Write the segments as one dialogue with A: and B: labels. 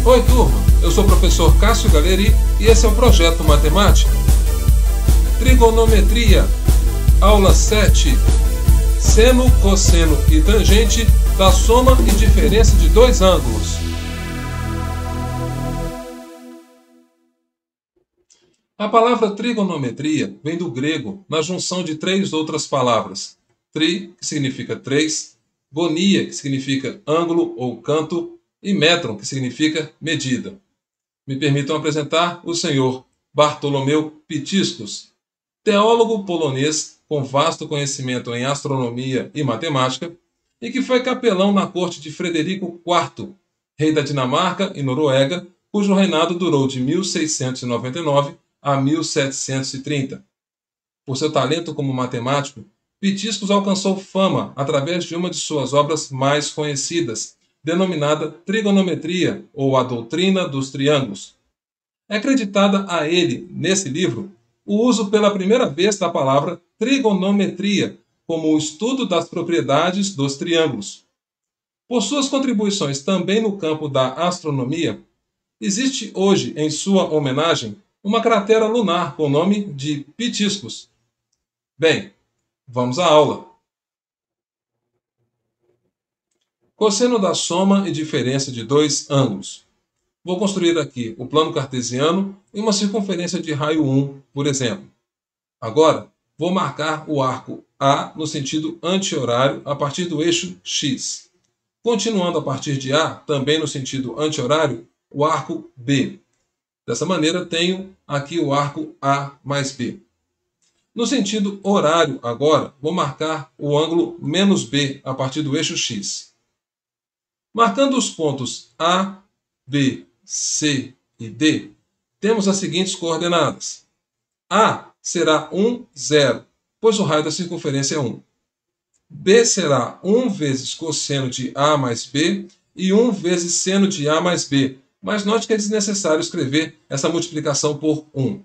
A: Oi turma, eu sou o professor Cássio Galeri e esse é o Projeto Matemática. Trigonometria, aula 7. Seno, cosseno e tangente da soma e diferença de dois ângulos. A palavra trigonometria vem do grego na junção de três outras palavras. Tri, que significa três, gonia, que significa ângulo ou canto, e metron, que significa medida. Me permitam apresentar o senhor Bartolomeu Pitiscos, teólogo polonês com vasto conhecimento em astronomia e matemática, e que foi capelão na corte de Frederico IV, rei da Dinamarca e Noruega, cujo reinado durou de 1699 a 1730. Por seu talento como matemático, Pitiscos alcançou fama através de uma de suas obras mais conhecidas, denominada Trigonometria, ou a Doutrina dos Triângulos. É acreditada a ele, nesse livro, o uso pela primeira vez da palavra trigonometria, como o estudo das propriedades dos triângulos. Por suas contribuições também no campo da astronomia, existe hoje, em sua homenagem, uma cratera lunar com o nome de Pitiscos. Bem, vamos à aula. Cosseno da soma e diferença de dois ângulos. Vou construir aqui o plano cartesiano e uma circunferência de raio 1, por exemplo. Agora, vou marcar o arco A no sentido anti-horário a partir do eixo X. Continuando a partir de A, também no sentido anti-horário, o arco B. Dessa maneira, tenho aqui o arco A mais B. No sentido horário, agora, vou marcar o ângulo menos B a partir do eixo X. Marcando os pontos A, B, C e D, temos as seguintes coordenadas. A será 1, 0, pois o raio da circunferência é 1. B será 1 vezes cosseno de A mais B e 1 vezes seno de A mais B, mas note que é desnecessário escrever essa multiplicação por 1.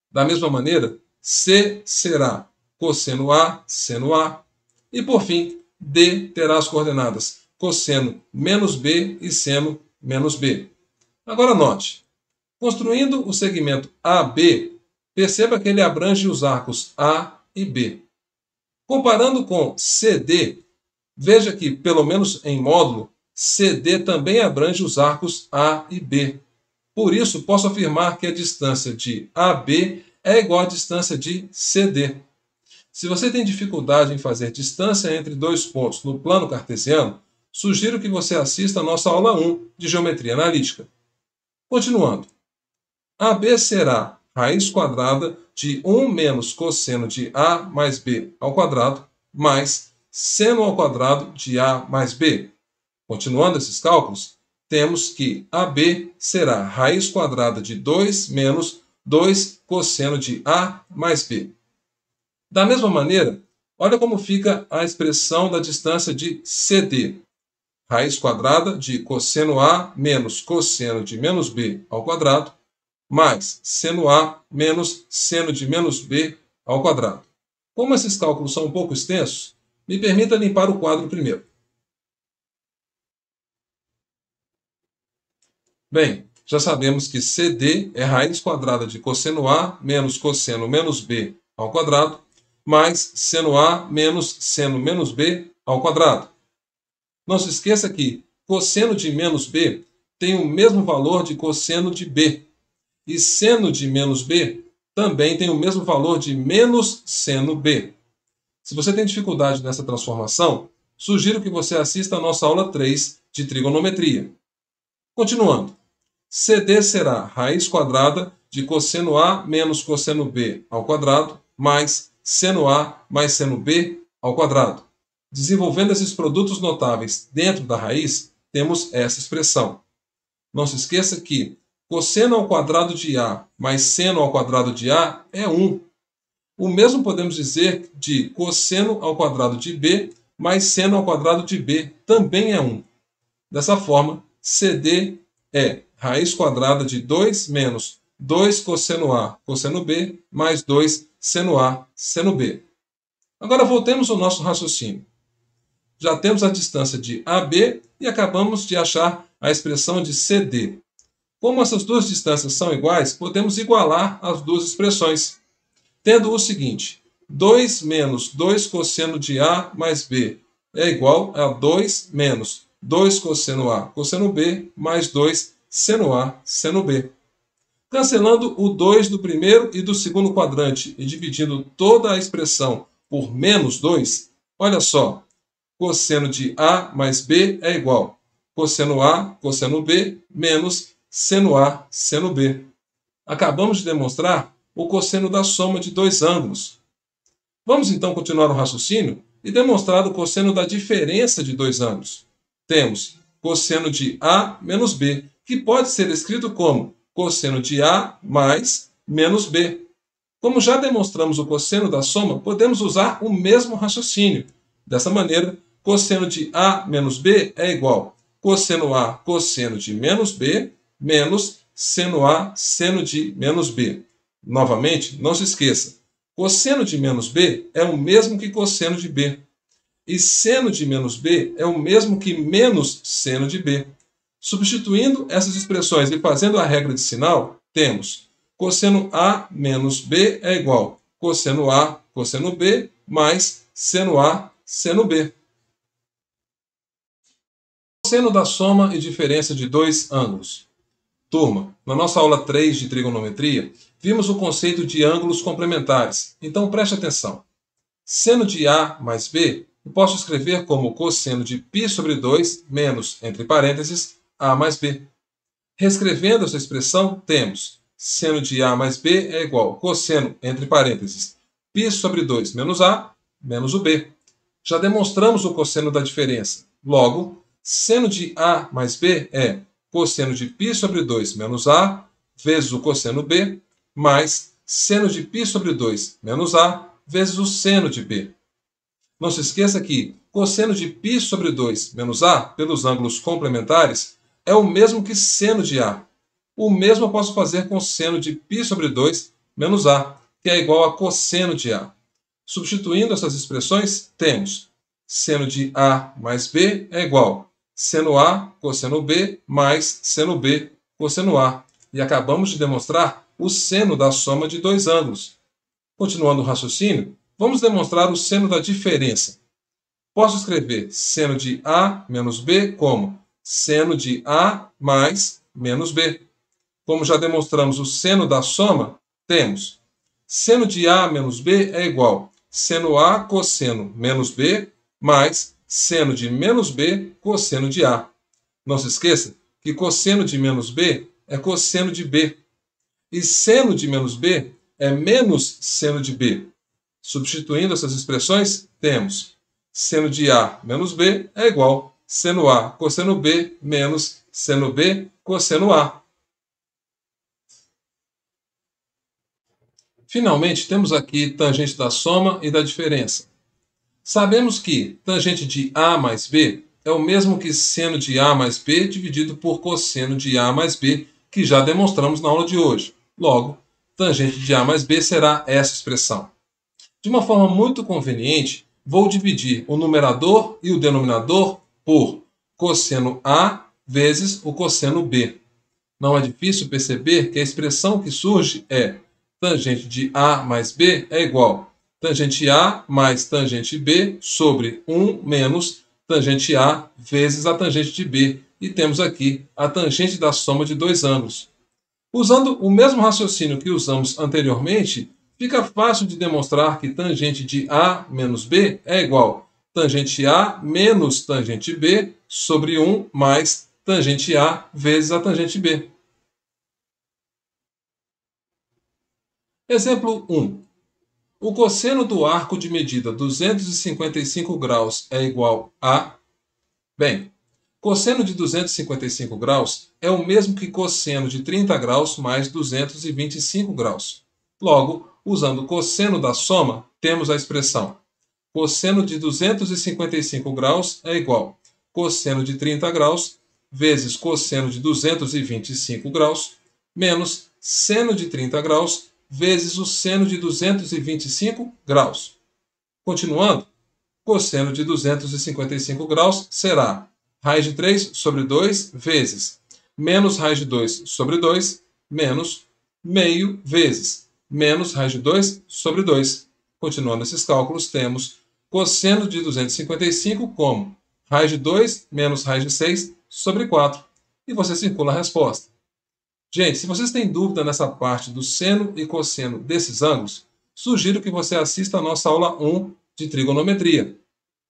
A: Da mesma maneira, C será cosseno A, seno A, e por fim, D terá as coordenadas cosseno menos B e seno menos B. Agora note, construindo o segmento AB, perceba que ele abrange os arcos A e B. Comparando com CD, veja que, pelo menos em módulo, CD também abrange os arcos A e B. Por isso, posso afirmar que a distância de AB é igual à distância de CD. Se você tem dificuldade em fazer distância entre dois pontos no plano cartesiano, sugiro que você assista a nossa aula 1 de Geometria Analítica. Continuando. AB será raiz quadrada de 1 menos cosseno de A mais B ao quadrado, mais seno ao quadrado de A mais B. Continuando esses cálculos, temos que AB será raiz quadrada de 2 menos 2 cosseno de A mais B. Da mesma maneira, olha como fica a expressão da distância de CD. Raiz quadrada de cosseno A menos cosseno de menos B ao quadrado, mais seno A menos seno de menos B ao quadrado. Como esses cálculos são um pouco extensos, me permita limpar o quadro primeiro. Bem, já sabemos que CD é raiz quadrada de cosseno A menos cosseno menos B ao quadrado, mais seno A menos seno menos B ao quadrado. Não se esqueça que cosseno de menos B tem o mesmo valor de cosseno de B. E seno de menos B também tem o mesmo valor de menos seno B. Se você tem dificuldade nessa transformação, sugiro que você assista a nossa aula 3 de trigonometria. Continuando. CD será raiz quadrada de cosseno A menos cosseno B ao quadrado, mais seno A mais seno B ao quadrado. Desenvolvendo esses produtos notáveis dentro da raiz, temos essa expressão. Não se esqueça que cosseno ao quadrado de A mais seno ao quadrado de A é 1. O mesmo podemos dizer de cosseno ao quadrado de B mais seno ao quadrado de B, também é 1. Dessa forma, CD é raiz quadrada de 2 menos 2 cosseno A cosseno B mais 2 seno A seno B. Agora voltemos ao nosso raciocínio. Já temos a distância de AB e acabamos de achar a expressão de CD. Como essas duas distâncias são iguais, podemos igualar as duas expressões, tendo o seguinte: 2 menos 2 cosseno de A mais B é igual a 2 menos 2 cosseno A cosseno B mais 2 seno A seno B. Cancelando o 2 do primeiro e do segundo quadrante e dividindo toda a expressão por menos 2, olha só, cosseno de A mais B é igual a cosseno A cosseno B menos seno A seno B. Acabamos de demonstrar o cosseno da soma de dois ângulos. Vamos então continuar o raciocínio e demonstrar o cosseno da diferença de dois ângulos. Temos cosseno de A menos B, que pode ser escrito como cosseno de A mais menos B. Como já demonstramos o cosseno da soma, podemos usar o mesmo raciocínio. Dessa maneira, cosseno de A menos B é igual a cosseno A cosseno de menos B menos seno A seno de menos B. Novamente, não se esqueça, cosseno de menos B é o mesmo que cosseno de B. E seno de menos B é o mesmo que menos seno de B. Substituindo essas expressões e fazendo a regra de sinal, temos cosseno A menos B é igual a cosseno A cosseno B mais seno A seno B. Cosseno da soma e diferença de dois ângulos. Turma, na nossa aula 3 de trigonometria, vimos o conceito de ângulos complementares. Então preste atenção. Seno de A mais B eu posso escrever como cosseno de π sobre 2 menos, entre parênteses, A mais B. Reescrevendo essa expressão, temos seno de A mais B é igual a cosseno, entre parênteses, π sobre 2 menos A, menos o B. Já demonstramos o cosseno da diferença. Logo, seno de A mais B é cosseno de π sobre 2 menos A, vezes o cosseno B, mais seno de π sobre 2 menos A, vezes o seno de B. Não se esqueça que cosseno de π sobre 2 menos A, pelos ângulos complementares, é o mesmo que seno de A. O mesmo eu posso fazer com seno de π sobre 2 menos A, que é igual a cosseno de A. Substituindo essas expressões, temos seno de A mais B é igual a seno A cosseno B mais seno B cosseno A. E acabamos de demonstrar o seno da soma de dois ângulos. Continuando o raciocínio, vamos demonstrar o seno da diferença. Posso escrever seno de A menos B como seno de A mais menos B. Como já demonstramos o seno da soma, temos seno de A menos B é igual a seno A cosseno menos B mais seno de menos B cosseno de A. Não se esqueça que cosseno de menos B é cosseno de B. E seno de menos B é menos seno de B. Substituindo essas expressões, temos seno de A menos B é igual a seno A cosseno B menos seno B cosseno A. Finalmente, temos aqui tangente da soma e da diferença. Sabemos que tangente de A mais B é o mesmo que seno de A mais B dividido por cosseno de A mais B, que já demonstramos na aula de hoje. Logo, tangente de A mais B será essa expressão. De uma forma muito conveniente, vou dividir o numerador e o denominador por cosseno A vezes o cosseno B. Não é difícil perceber que a expressão que surge é tangente de A mais B é igual a tangente A mais tangente B sobre 1 menos tangente A vezes a tangente de B. E temos aqui a tangente da soma de dois ângulos. Usando o mesmo raciocínio que usamos anteriormente, fica fácil de demonstrar que tangente de A menos B é igual a tangente A menos tangente B sobre 1 mais tangente A vezes a tangente B. Exemplo 1. O cosseno do arco de medida 255 graus é igual a... Bem, cosseno de 255 graus é o mesmo que cosseno de 30 graus mais 225 graus. Logo, usando o cosseno da soma, temos a expressão cosseno de 255 graus é igual a cosseno de 30 graus vezes cosseno de 225 graus menos seno de 30 graus vezes o seno de 225 graus. Continuando, cosseno de 255 graus será raiz de 3 sobre 2 vezes menos raiz de 2 sobre 2, menos meio vezes menos raiz de 2 sobre 2. Continuando esses cálculos, temos cosseno de 255 como raiz de 2 menos raiz de 6 sobre 4. E você circula a resposta. Gente, se vocês têm dúvida nessa parte do seno e cosseno desses ângulos, sugiro que você assista a nossa aula 1 de trigonometria.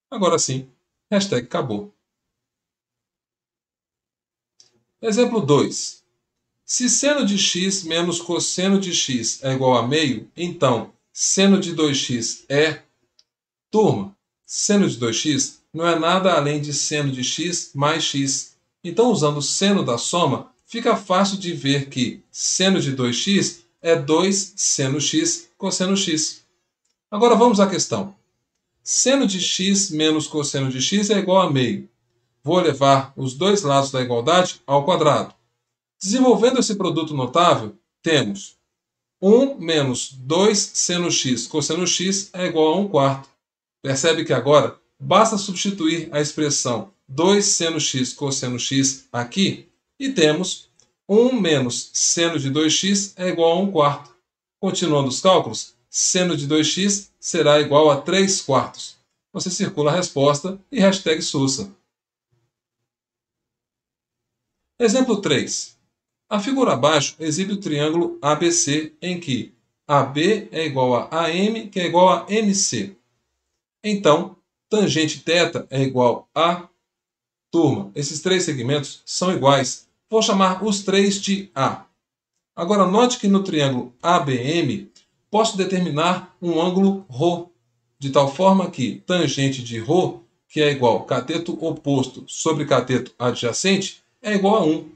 A: Agora sim, hashtag acabou. Exemplo 2. Se seno de x menos cosseno de x é igual a meio, então seno de 2x é... Turma, seno de 2x não é nada além de seno de x mais x. Então, usando o seno da soma, fica fácil de ver que seno de 2x é 2 seno x cosseno x. Agora vamos à questão. Seno de x menos cosseno de x é igual a meio. Vou levar os dois lados da igualdade ao quadrado. Desenvolvendo esse produto notável, temos 1 menos 2 seno x cosseno x é igual a 1 quarto. Percebe que agora basta substituir a expressão 2 seno x cosseno x aqui e temos 1 menos seno de 2x é igual a 1 quarto. Continuando os cálculos, seno de 2x será igual a 3 quartos. Você circula a resposta e hashtag Sussa. Exemplo 3. A figura abaixo exibe o triângulo ABC em que AB é igual a AM, que é igual a MC. Então, tangente θ é igual a... Turma, esses três segmentos são iguais. Vou chamar os três de A. Agora, note que no triângulo ABM, posso determinar um ângulo ρ, de tal forma que tangente de ρ, que é igual a cateto oposto sobre cateto adjacente, é igual a 1.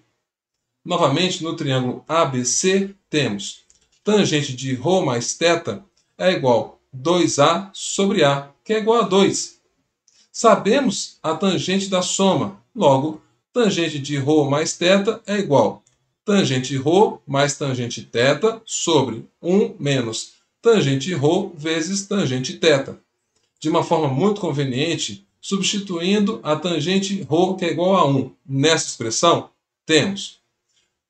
A: Novamente, no triângulo ABC, temos tangente de ρ mais θ é igual a 2A sobre A, que é igual a 2. Sabemos a tangente da soma, logo, tangente de ρ mais θ é igual a tangente ρ mais tangente θ sobre 1 menos tangente ρ vezes tangente θ. De uma forma muito conveniente, substituindo a tangente ρ, que é igual a 1, nessa expressão, temos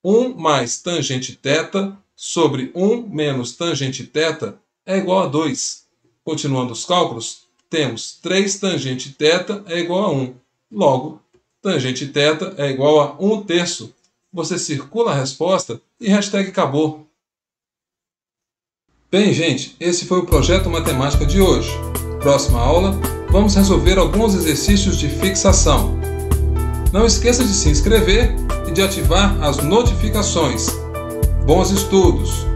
A: 1 mais tangente θ sobre 1 menos tangente θ é igual a 2. Continuando os cálculos, temos 3 tangente θ é igual a 1. Logo, tangente θ é igual a 1/3. Você circula a resposta e hashtag acabou. Bem, gente, esse foi o projeto Matemática de hoje. Próxima aula, vamos resolver alguns exercícios de fixação. Não esqueça de se inscrever e de ativar as notificações. Bons estudos!